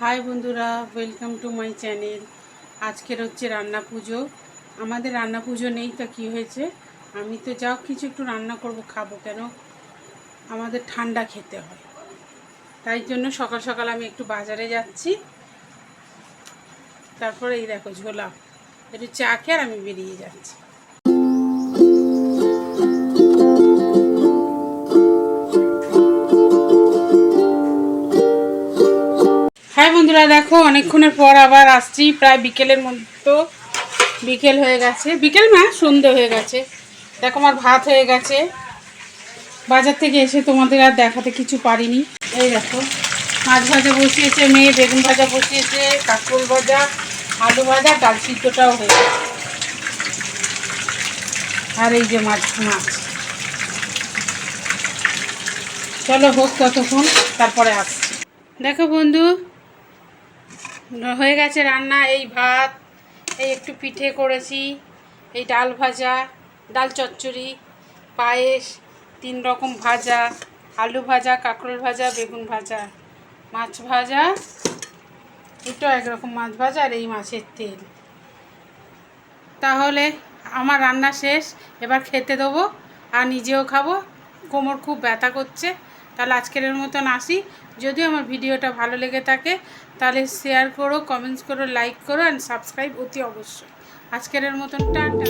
High বন্ধুরা, welcome to my channel. আজকের হচ্ছে রান্না পুজো। আমাদের রান্না পুজো নেই তা কী হয়েছে, আমি তো যাও কিছু একটু রান্না করব, খাবো কেন, আমাদের ঠান্ডা খেতে হয়। তাই জন্য সকাল সকাল আমি একটু বাজারে যাচ্ছি। তারপরে এই দেখো ঝোলা, একটু চা খেয়ে আর আমি বেরিয়ে যাচ্ছি। হ্যাঁ বন্ধুরা, দেখো অনেকক্ষণের পর আবার আসছি, প্রায় বিকেলের মতো। বিকেল হয়ে গেছে, বিকেল না সন্ধে হয়ে গেছে। দেখো আমার ভাত হয়ে গেছে। বাজার থেকে এসে তোমাদের আর দেখাতে কিছু পারিনি। এই দেখো মাছ ভাজা বসিয়েছে মেয়ে, বেগুন ভাজা বসিয়েছে, কাঁকরোল ভাজা, আলু ভাজা, ডাল সিদ্ধটাও হয়ে গেছে। আর এই যে মাছ মাছ চলো হোক ততক্ষণ, তারপরে আসছি। দেখো বন্ধু, হয়ে গেছে রান্না। এই ভাত, এই একটু পিঠে করেছি, এই ডাল ভাজা, ডাল চচ্চড়ি, পায়েস, 3 রকম ভাজা, আলু ভাজা, কাঁকরোল ভাজা, বেগুন ভাজা, মাছ ভাজা, দুটো একরকম মাছ ভাজা, আর এই মাছের তেল। তাহলে আমার রান্না শেষ, এবার খেতে দেবো আর নিজেও খাবো। কোমর খুব ব্যথা করছে। তাহলে আজকের মতন আসি। যদি আমার ভিডিওটা ভালো লেগে থাকে তাহলে শেয়ার করো, কমেন্টস করো, লাইক করো অ্যান্ড সাবস্ক্রাইব অতি অবশ্যই। আজকের মতন টাটা।